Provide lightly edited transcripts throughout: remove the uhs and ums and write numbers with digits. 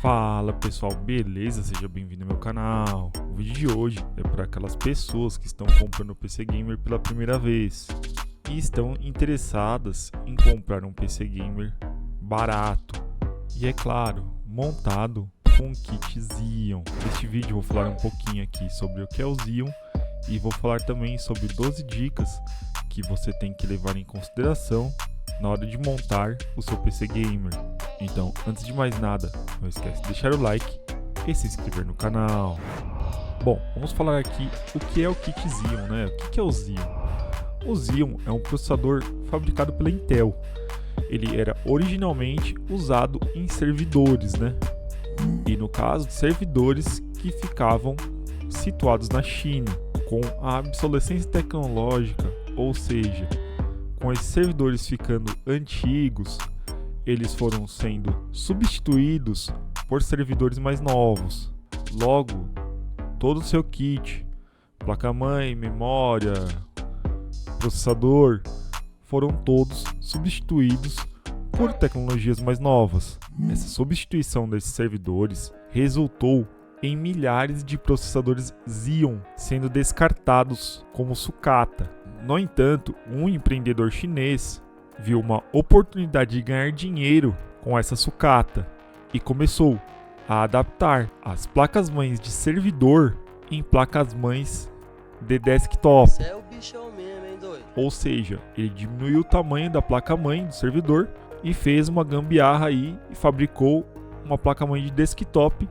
Fala pessoal, beleza? Seja bem-vindo ao meu canal. O vídeo de hoje é para aquelas pessoas que estão comprando o PC Gamer pela primeira vez e estão interessadas em comprar um PC Gamer barato e, é claro, montado com um kit Xeon. Neste vídeo eu vou falar um pouquinho aqui sobre o que é o Xeon e vou falar também sobre 12 dicas que você tem que levar em consideração na hora de montar o seu PC Gamer. Então, antes de mais nada, não esquece de deixar o like e se inscrever no canal. Bom, vamos falar aqui o que é o kit Xeon, né? O que é o Xeon? O Xeon é um processador fabricado pela Intel. Ele era originalmente usado em servidores, né? E no caso, servidores que ficavam situados na China, com a obsolescência tecnológica, ou seja, com esses servidores ficando antigos, eles foram sendo substituídos por servidores mais novos. Logo, todo o seu kit, placa-mãe, memória, processador, foram todos substituídos por tecnologias mais novas. Essa substituição desses servidores resultou em milhares de processadores Xeon sendo descartados como sucata. No entanto, um empreendedor chinês viu uma oportunidade de ganhar dinheiro com essa sucata e começou a adaptar as placas-mães de servidor em placas-mães de desktop. Você é o bichão mesmo, hein, doido? Ou seja, ele diminuiu o tamanho da placa-mãe do servidor e fez uma gambiarra aí e fabricou uma placa-mãe de desktop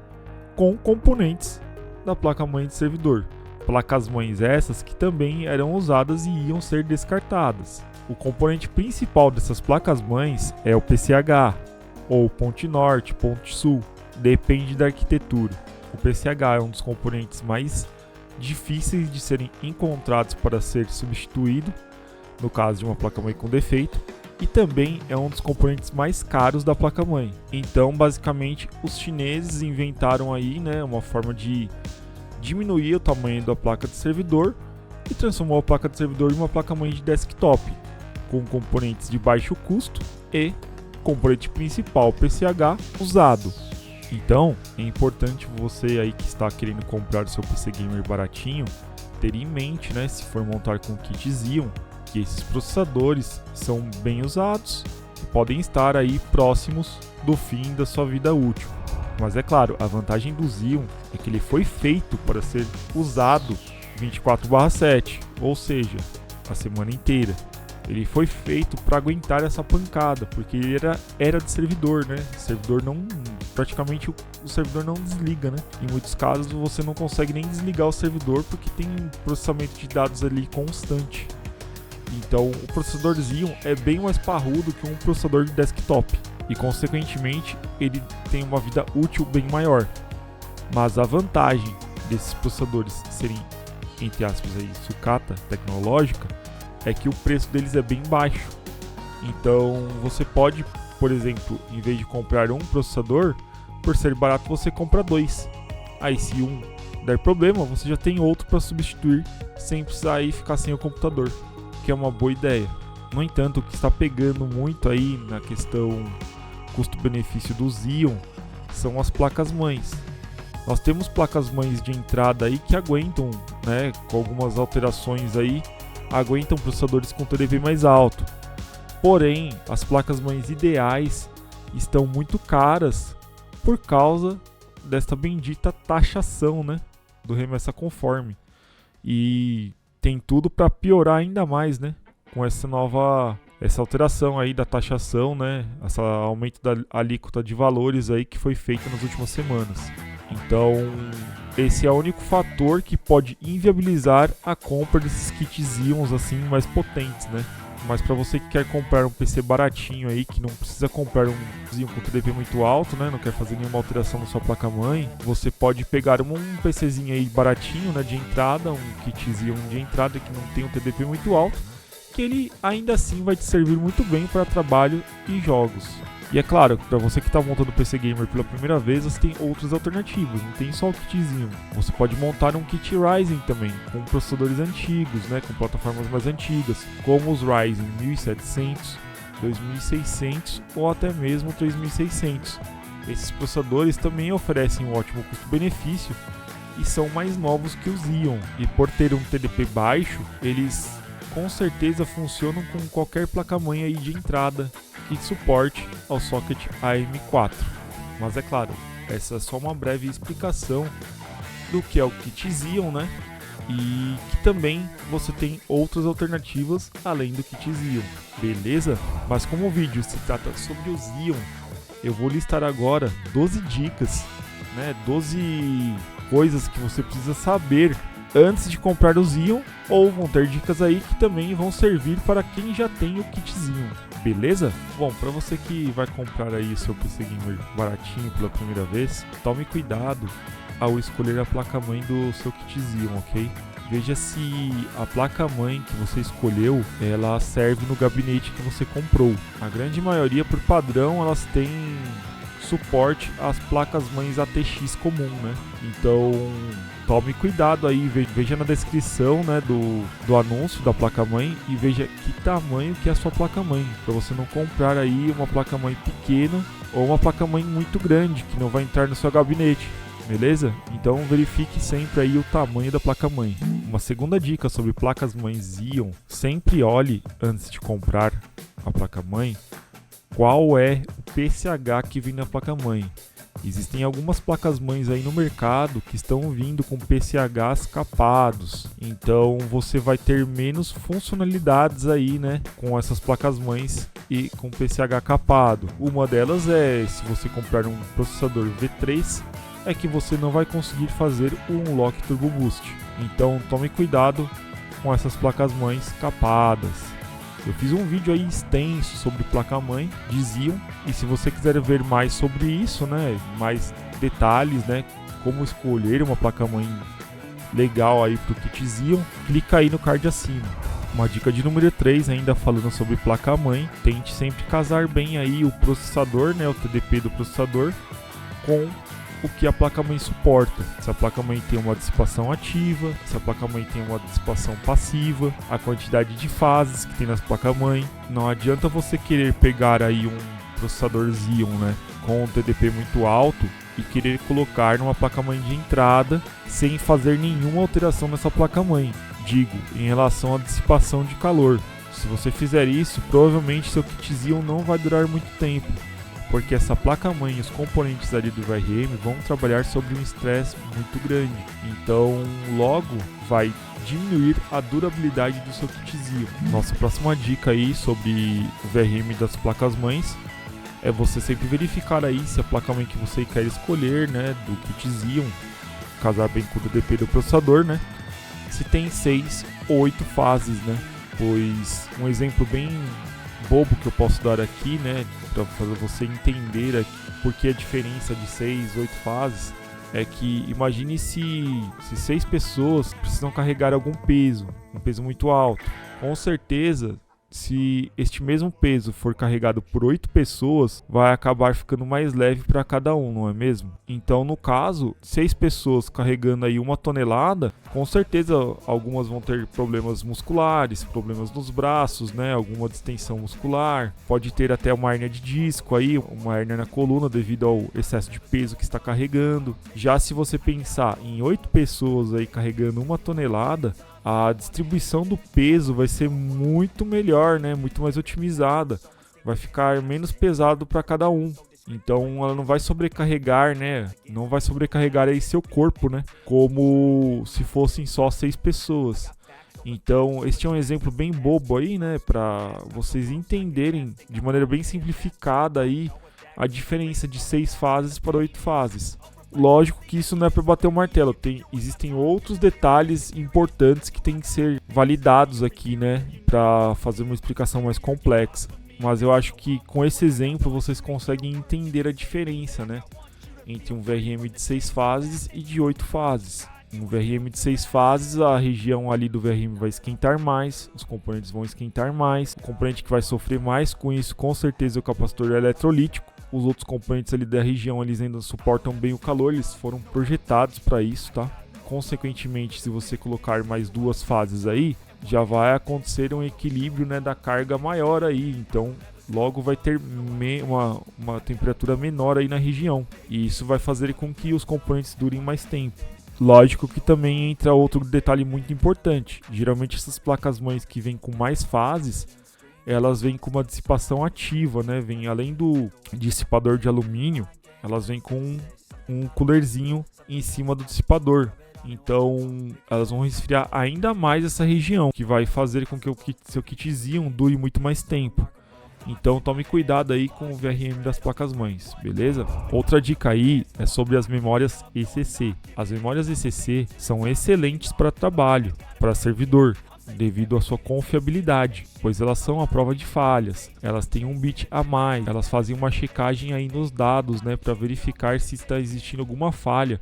com componentes da placa-mãe de servidor. Placas-mães essas que também eram usadas e iam ser descartadas. O componente principal dessas placas-mães é o PCH, ou ponte norte, ponte sul, depende da arquitetura. O PCH é um dos componentes mais difíceis de serem encontrados para ser substituído, no caso de uma placa-mãe com defeito, e também é um dos componentes mais caros da placa-mãe. Então, basicamente, os chineses inventaram aí, né, uma forma de diminuir o tamanho da placa de servidor e transformou a placa de servidor em uma placa-mãe de desktop, com componentes de baixo custo e componente principal PCH usado. Então, é importante você aí que está querendo comprar o seu PC Gamer baratinho, ter em mente, né, se for montar com o kit Xeon, que esses processadores são bem usados e podem estar aí próximos do fim da sua vida útil. Mas é claro, a vantagem do Xeon é que ele foi feito para ser usado 24/7, ou seja, a semana inteira. Ele foi feito para aguentar essa pancada, porque ele era de servidor, né? Praticamente o servidor não desliga, né? Em muitos casos você não consegue nem desligar o servidor porque tem um processamento de dados ali constante. Então o processador Xeon é bem mais parrudo que um processador de desktop e consequentemente ele tem uma vida útil bem maior. Mas a vantagem desses processadores serem, entre aspas, aí, sucata tecnológica, é que o preço deles é bem baixo. Então você pode, por exemplo, em vez de comprar um processador, por ser barato você compra dois. Aí se um der problema, você já tem outro para substituir sem precisar aí ficar sem o computador, que é uma boa ideia. No entanto, o que está pegando muito aí na questão custo-benefício do Xeon são as placas-mães. Nós temos placas-mães de entrada aí que aguentam, né, com algumas alterações aí, aguentam processadores com TDP mais alto. Porém, as placas-mães ideais estão muito caras por causa desta bendita taxação, né, do remessa conforme. E tem tudo para piorar ainda mais, né, com essa alteração aí da taxação, né, esse aumento da alíquota de valores aí que foi feito nas últimas semanas. Então, esse é o único fator que pode inviabilizar a compra desses kits Xeons assim mais potentes, né? Mas para você que quer comprar um PC baratinho aí, que não precisa comprar um Xeon com TDP muito alto, né? Não quer fazer nenhuma alteração na sua placa-mãe, você pode pegar um PCzinho aí baratinho, né, de entrada, um kit Xeon de entrada que não tem um TDP muito alto, que ele ainda assim vai te servir muito bem para trabalho e jogos. E é claro, para você que está montando o PC Gamer pela primeira vez, você tem outras alternativas, não tem só o kitzinho. Você pode montar um kit Ryzen também, com processadores antigos, né, com plataformas mais antigas, como os Ryzen 1700, 2600 ou até mesmo 3600. Esses processadores também oferecem um ótimo custo-benefício e são mais novos que os Xeon, e por ter um TDP baixo, eles com certeza funcionam com qualquer placa-mãe aí de entrada que suporte ao socket AM4. Mas é claro, essa é só uma breve explicação do que é o kit Xeon, né? E que também você tem outras alternativas além do kit Xeon, beleza? Mas como o vídeo se trata sobre o Xeon, eu vou listar agora 12 dicas, né? 12 coisas que você precisa saber antes de comprar o Xeon, ou vão ter dicas aí que também vão servir para quem já tem o kit Xeon, beleza? Bom, para você que vai comprar aí seu PC Gamer baratinho pela primeira vez, tome cuidado ao escolher a placa-mãe do seu kit Xeon, ok? Veja se a placa-mãe que você escolheu, ela serve no gabinete que você comprou. A grande maioria, por padrão, elas têm suporte às placas-mães ATX comum, né? Então, tome cuidado aí, veja na descrição, né, do anúncio da placa-mãe e veja que tamanho que é a sua placa-mãe, para você não comprar aí uma placa-mãe pequena ou uma placa-mãe muito grande que não vai entrar no seu gabinete. Beleza? Então verifique sempre aí o tamanho da placa-mãe. Uma segunda dica sobre placas-mãe Xeon: sempre olhe antes de comprar a placa-mãe qual é o PCH que vem na placa-mãe. Existem algumas placas-mães aí no mercado que estão vindo com PCHs capados, então você vai ter menos funcionalidades aí, né, com essas placas-mães e com PCH capado. Uma delas é, se você comprar um processador V3, é que você não vai conseguir fazer o Unlock Turbo Boost. Então tome cuidado com essas placas-mães capadas. Eu fiz um vídeo aí extenso sobre placa-mãe de Xeon, e se você quiser ver mais sobre isso, né, mais detalhes, né, como escolher uma placa-mãe legal aí pro kit Xeon, clica aí no card acima. Uma dica de número 3, ainda falando sobre placa-mãe, tente sempre casar bem aí o processador, né, o TDP do processador, com o que a placa-mãe suporta. Se a placa-mãe tem uma dissipação ativa, se a placa-mãe tem uma dissipação passiva, a quantidade de fases que tem nas placa-mãe. Não adianta você querer pegar aí um processador Xeon, né, com um TDP muito alto e querer colocar numa placa-mãe de entrada sem fazer nenhuma alteração nessa placa-mãe. Digo, em relação à dissipação de calor. Se você fizer isso, provavelmente seu kit Xeon não vai durar muito tempo, porque essa placa-mãe e os componentes ali do VRM vão trabalhar sobre um estresse muito grande. Então, logo vai diminuir a durabilidade do seu kit Xeon. Nossa próxima dica aí sobre o VRM das placas-mães é você sempre verificar aí se a placa-mãe que você quer escolher, né, do kit Xeon, casar bem com o DP do processador, né, se tem 6 ou 8 fases, né? Pois um exemplo bem bobo que eu posso dar aqui, né, para fazer você entender aqui porque a diferença de 6, 8 fases é que imagine se 6 pessoas precisam carregar algum peso, um peso muito alto. Com certeza, se este mesmo peso for carregado por 8 pessoas, vai acabar ficando mais leve para cada um, não é mesmo? Então, no caso, 6 pessoas carregando aí 1 tonelada, com certeza algumas vão ter problemas musculares, problemas nos braços, né? Alguma distensão muscular, pode ter até uma hérnia de disco aí, uma hérnia na coluna devido ao excesso de peso que está carregando. Já se você pensar em 8 pessoas aí carregando 1 tonelada, a distribuição do peso vai ser muito melhor, né? Muito mais otimizada. Vai ficar menos pesado para cada um. Então ela não vai sobrecarregar, né? Não vai sobrecarregar aí seu corpo, né? Como se fossem só 6 pessoas. Então este é um exemplo bem bobo aí, né? Para vocês entenderem de maneira bem simplificada aí a diferença de 6 fases para 8 fases. Lógico que isso não é para bater o martelo, existem outros detalhes importantes que têm que ser validados aqui, né, para fazer uma explicação mais complexa. Mas eu acho que com esse exemplo vocês conseguem entender a diferença, né, entre um VRM de 6 fases e de 8 fases. No VRM de 6 fases, a região ali do VRM vai esquentar mais, os componentes vão esquentar mais, o componente que vai sofrer mais com isso, com certeza, é o capacitor eletrolítico. Os outros componentes ali da região, eles ainda suportam bem o calor, eles foram projetados para isso, tá? Consequentemente, se você colocar mais 2 fases aí, já vai acontecer um equilíbrio, né, da carga maior aí. Então, logo vai ter uma temperatura menor aí na região, e isso vai fazer com que os componentes durem mais tempo. Lógico que também entra outro detalhe muito importante. Geralmente essas placas-mães que vêm com mais fases, elas vêm com uma dissipação ativa, né? Vem além do dissipador de alumínio, elas vêm com um coolerzinho em cima do dissipador. Então elas vão resfriar ainda mais essa região, que vai fazer com que o seu kitzinho dure muito mais tempo. Então tome cuidado aí com o VRM das placas-mães, beleza? Outra dica aí é sobre as memórias ECC. As memórias ECC são excelentes para trabalho, para servidor, devido à sua confiabilidade, pois elas são à prova de falhas, elas têm um bit a mais, elas fazem uma checagem aí nos dados, né, para verificar se está existindo alguma falha.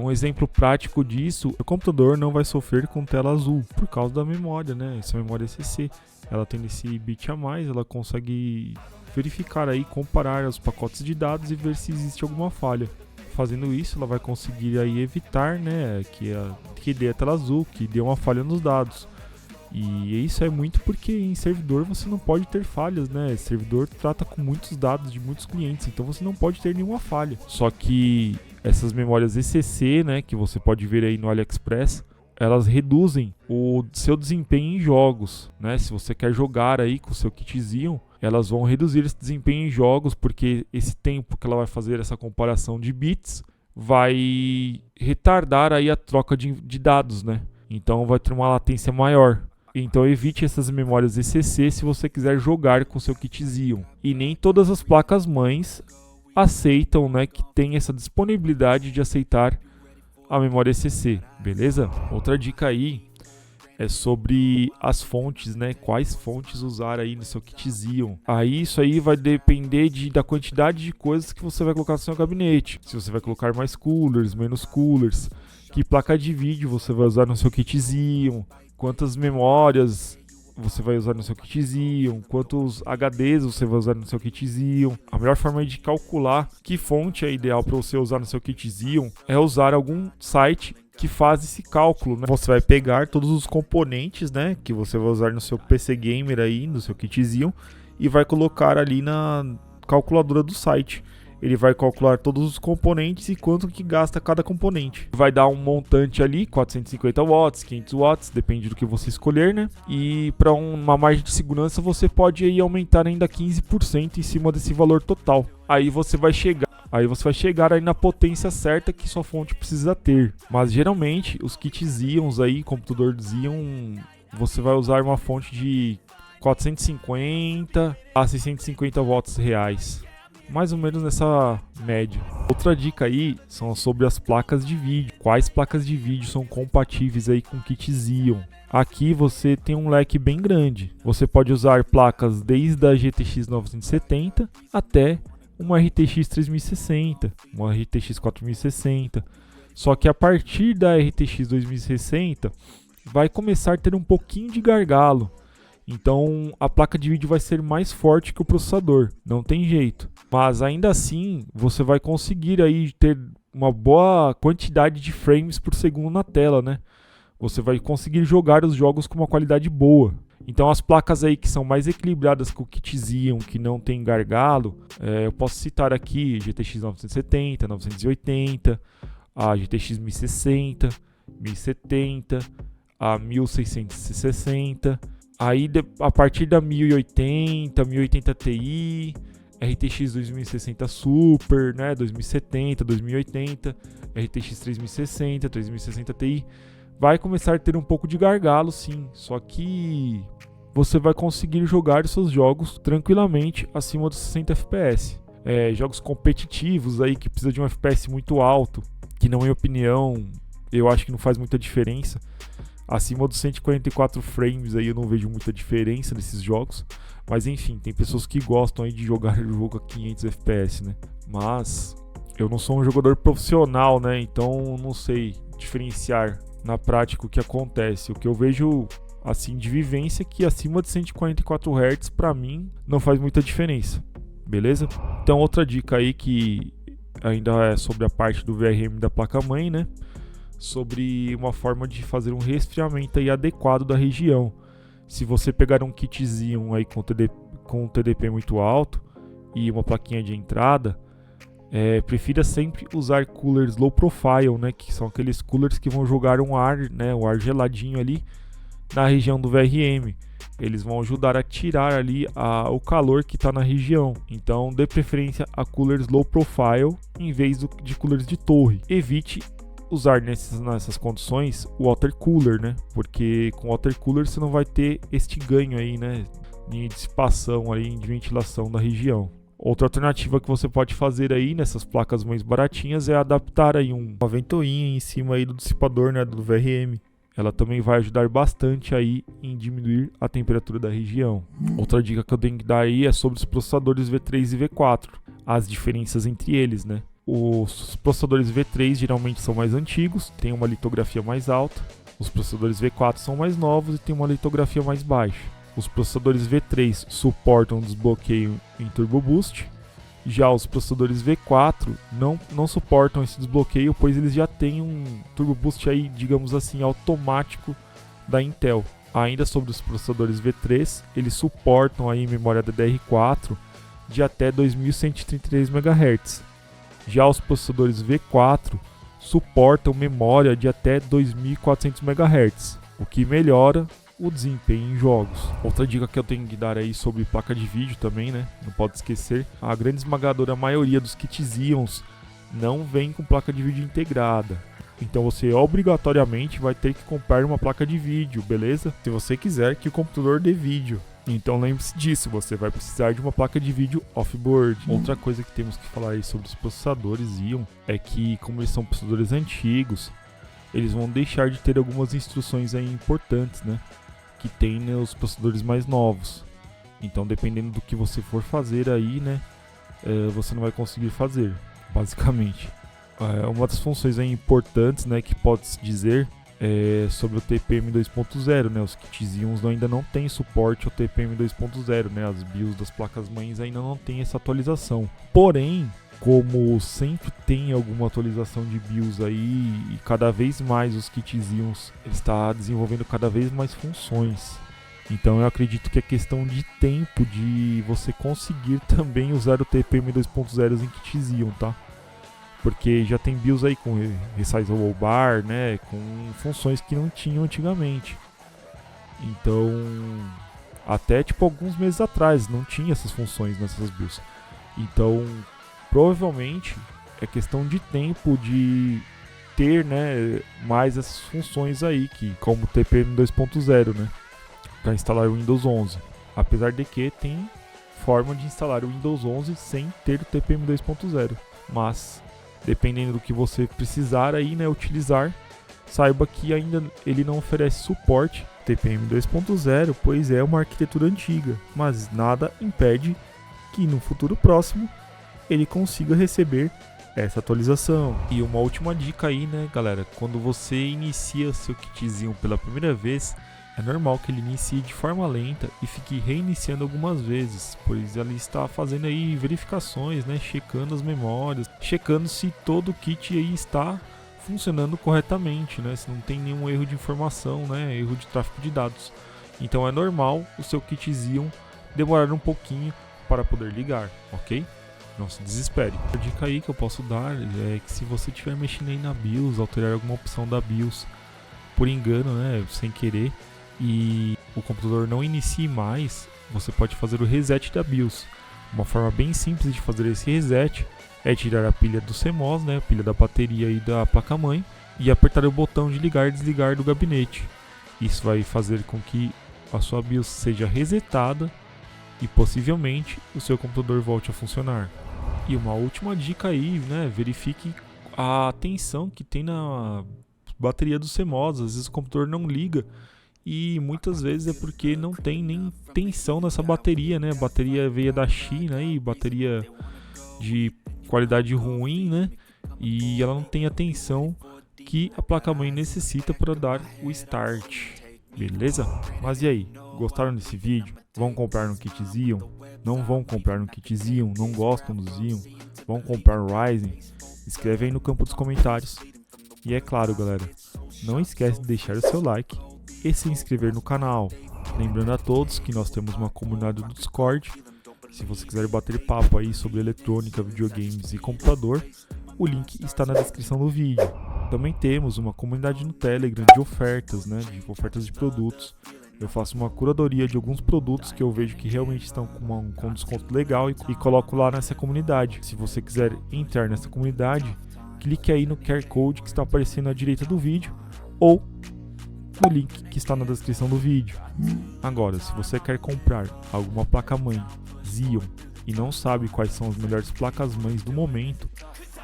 Um exemplo prático disso, o computador não vai sofrer com tela azul por causa da memória, né? Essa memória ECC, ela tem esse bit a mais, ela consegue verificar aí, comparar os pacotes de dados e ver se existe alguma falha. Fazendo isso, ela vai conseguir aí evitar, né, que dê a tela azul, que dê uma falha nos dados. E isso é muito porque em servidor você não pode ter falhas, né? Servidor trata com muitos dados de muitos clientes, então você não pode ter nenhuma falha. Só que essas memórias ECC, né, que você pode ver aí no AliExpress, elas reduzem o seu desempenho em jogos, né? Se você quer jogar aí com o seu kitzinho, elas vão reduzir esse desempenho em jogos, porque esse tempo que ela vai fazer essa comparação de bits vai retardar aí a troca de dados, né? Então vai ter uma latência maior. Então evite essas memórias ECC se você quiser jogar com seu kit Xeon. E nem todas as placas-mães aceitam, né, que tem essa disponibilidade de aceitar a memória ECC, beleza? Outra dica aí é sobre as fontes, né? Quais fontes usar aí no seu kit Xeon. Aí isso aí vai depender da quantidade de coisas que você vai colocar no seu gabinete. Se você vai colocar mais coolers, menos coolers, que placa de vídeo você vai usar no seu kit Xeon, quantas memórias você vai usar no seu kit Xeon, quantos HDs você vai usar no seu kit Xeon. A melhor forma de calcular que fonte é ideal para você usar no seu kit Xeon é usar algum site que faz esse cálculo, né? Você vai pegar todos os componentes, né, que você vai usar no seu PC Gamer aí, no seu kit Xeon, e vai colocar ali na calculadora do site. Ele vai calcular todos os componentes e quanto que gasta cada componente. Vai dar um montante ali, 450 watts, 500 watts, depende do que você escolher, né? E para uma margem de segurança você pode aí aumentar ainda 15% em cima desse valor total. Aí você vai chegar aí na potência certa que sua fonte precisa ter. Mas geralmente os kits Xeons aí, computador Xeon, você vai usar uma fonte de 450 a 650 watts reais. Mais ou menos nessa média. Outra dica aí são sobre as placas de vídeo. Quais placas de vídeo são compatíveis aí com o kit Xeon? Aqui você tem um leque bem grande. Você pode usar placas desde a GTX 970 até uma RTX 3060, uma RTX 4060. Só que a partir da RTX 2060 vai começar a ter um pouquinho de gargalo. Então a placa de vídeo vai ser mais forte que o processador, não tem jeito. Mas ainda assim você vai conseguir aí ter uma boa quantidade de frames por segundo na tela, né? Você vai conseguir jogar os jogos com uma qualidade boa. Então as placas aí que são mais equilibradas com o kit Xeon, que não tem gargalo, eu posso citar aqui GTX 970, 980, a GTX 1060, 1070, a 1660... Aí a partir da 1080, 1080 Ti, RTX 2060 Super, né, 2070, 2080, RTX 3060, 3060 Ti, vai começar a ter um pouco de gargalo sim, só que você vai conseguir jogar os seus jogos tranquilamente acima dos 60 FPS. Jogos competitivos aí que precisa de um FPS muito alto, que na minha opinião, eu acho que não faz muita diferença. Acima dos 144 frames aí eu não vejo muita diferença nesses jogos. Mas enfim, tem pessoas que gostam aí de jogar o jogo a 500 FPS, né? Mas eu não sou um jogador profissional, né? Então não sei diferenciar na prática o que acontece. O que eu vejo assim de vivência é que acima de 144 Hz pra mim não faz muita diferença. Beleza? Então outra dica aí que ainda é sobre a parte do VRM da placa-mãe, né? Sobre uma forma de fazer um resfriamento aí adequado da região. Se você pegar um kit Xeon aí com TDP muito alto e uma plaquinha de entrada, prefira sempre usar coolers low profile, né, que são aqueles coolers que vão jogar um ar, né, o ar geladinho ali na região do VRM. Eles vão ajudar a tirar ali o calor que está na região. Então dê preferência a coolers low profile em vez de coolers de torre. Evite usar nessas condições o water cooler, né? Porque com water cooler você não vai ter este ganho aí, né, de dissipação aí, de ventilação da região. Outra alternativa que você pode fazer aí nessas placas mais baratinhas é adaptar aí uma ventoinha em cima aí do dissipador, né, do VRM. Ela também vai ajudar bastante aí em diminuir a temperatura da região. Outra dica que eu tenho que dar aí é sobre os processadores V3 e V4, as diferenças entre eles, né? Os processadores V3 geralmente são mais antigos, têm uma litografia mais alta. Os processadores V4 são mais novos e têm uma litografia mais baixa. Os processadores V3 suportam desbloqueio em Turbo Boost. Já os processadores V4 não suportam esse desbloqueio, pois eles já têm um Turbo Boost aí, digamos assim, automático da Intel. Ainda sobre os processadores V3, eles suportam aí memória DDR4 de até 2133 MHz. Já os processadores V4 suportam memória de até 2400 MHz, o que melhora o desempenho em jogos. Outra dica que eu tenho que dar aí sobre placa de vídeo também, né? Não pode esquecer, a grande esmagadora maioria dos kits Xeons não vem com placa de vídeo integrada. Então você obrigatoriamente vai ter que comprar uma placa de vídeo, beleza? Se você quiser que o computador dê vídeo. Então lembre-se disso, você vai precisar de uma placa de vídeo off-board. Outra coisa que temos que falar aí sobre os processadores Xeon é que, como eles são processadores antigos, eles vão deixar de ter algumas instruções aí importantes, né, que tem nos processadores mais novos. Então, dependendo do que você for fazer aí, né, você não vai conseguir fazer, basicamente. Uma das funções aí importantes, né, que pode-se dizer sobre o TPM 2.0, né? Os kits Xeons ainda não tem suporte ao TPM 2.0, né? As BIOS das placas-mães ainda não tem essa atualização. Porém, como sempre tem alguma atualização de BIOS aí e cada vez mais os kits Xeons está desenvolvendo cada vez mais funções. Então eu acredito que é questão de tempo de você conseguir também usar o TPM 2.0 em kits Xeon, tá? Porque já tem BIOS aí com Resizable Bar, né, com funções que não tinham antigamente. Então, até tipo alguns meses atrás não tinha essas funções nessas BIOS. Então, provavelmente é questão de tempo de ter, né, mais essas funções aí, como o TPM 2.0, né, para instalar o Windows 11. Apesar de que tem forma de instalar o Windows 11 sem ter o TPM 2.0, mas dependendo do que você precisar aí, né, utilizar, saiba que ainda ele não oferece suporte TPM 2.0, pois é uma arquitetura antiga, mas nada impede que no futuro próximo ele consiga receber essa atualização. E uma última dica aí, né, galera, quando você inicia seu kitzinho pela primeira vez, é normal que ele inicie de forma lenta e fique reiniciando algumas vezes, pois ele está fazendo aí verificações, né, checando as memórias, checando se todo o kit aí está funcionando corretamente, né, se não tem nenhum erro de informação, né, erro de tráfego de dados. Então é normal o seu kit Xeon demorar um pouquinho para poder ligar, ok? Não se desespere. A dica aí que eu posso dar é que se você estiver mexendo aí na BIOS, alterar alguma opção da BIOS por engano, né, sem querer, e o computador não inicie mais, você pode fazer o reset da BIOS. Uma forma bem simples de fazer esse reset é tirar a pilha do CMOS, né, a pilha da bateria e da placa-mãe, e apertar o botão de ligar e desligar do gabinete. Isso vai fazer com que a sua BIOS seja resetada e possivelmente o seu computador volte a funcionar. E uma última dica aí, né, verifique a tensão que tem na bateria do CMOS. Às vezes o computador não liga e muitas vezes é porque não tem nem tensão nessa bateria, né? Bateria veio da China aí, bateria de qualidade ruim, né? E ela não tem a tensão que a placa-mãe necessita para dar o start. Beleza? Mas e aí? Gostaram desse vídeo? Vão comprar no kit Xeon? Não vão comprar no kit Xeon? Não gostam do Xeon? Vão comprar o Ryzen? Escreve aí no campo dos comentários. E é claro, galera, não esquece de deixar o seu like e se inscrever no canal. Lembrando a todos que nós temos uma comunidade do Discord. Se você quiser bater papo aí sobre eletrônica, videogames e computador, o link está na descrição do vídeo. Também temos uma comunidade no Telegram de ofertas, né, de ofertas de produtos. Eu faço uma curadoria de alguns produtos que eu vejo que realmente estão com desconto legal e coloco lá nessa comunidade. Se você quiser entrar nessa comunidade, clique aí no QR Code que está aparecendo à direita do vídeo ou no link que está na descrição do vídeo. Agora, se você quer comprar alguma placa-mãe Xeon e não sabe quais são as melhores placas-mães do momento,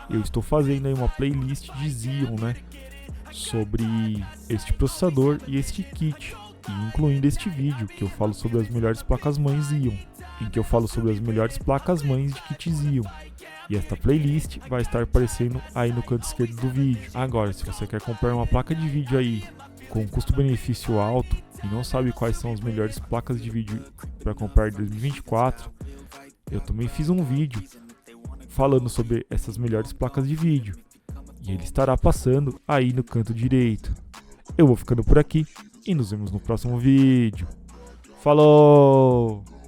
eu estou fazendo aí uma playlist de Xeon, né, sobre este processador e este kit, e incluindo este vídeo que eu falo sobre as melhores placas-mães Xeon, em que eu falo sobre as melhores placas-mães de kit Xeon. E esta playlist vai estar aparecendo aí no canto esquerdo do vídeo. Agora, se você quer comprar uma placa de vídeo aí com custo-benefício alto e não sabe quais são as melhores placas de vídeo para comprar em 2024, eu também fiz um vídeo falando sobre essas melhores placas de vídeo. E ele estará passando aí no canto direito. Eu vou ficando por aqui e nos vemos no próximo vídeo. Falou!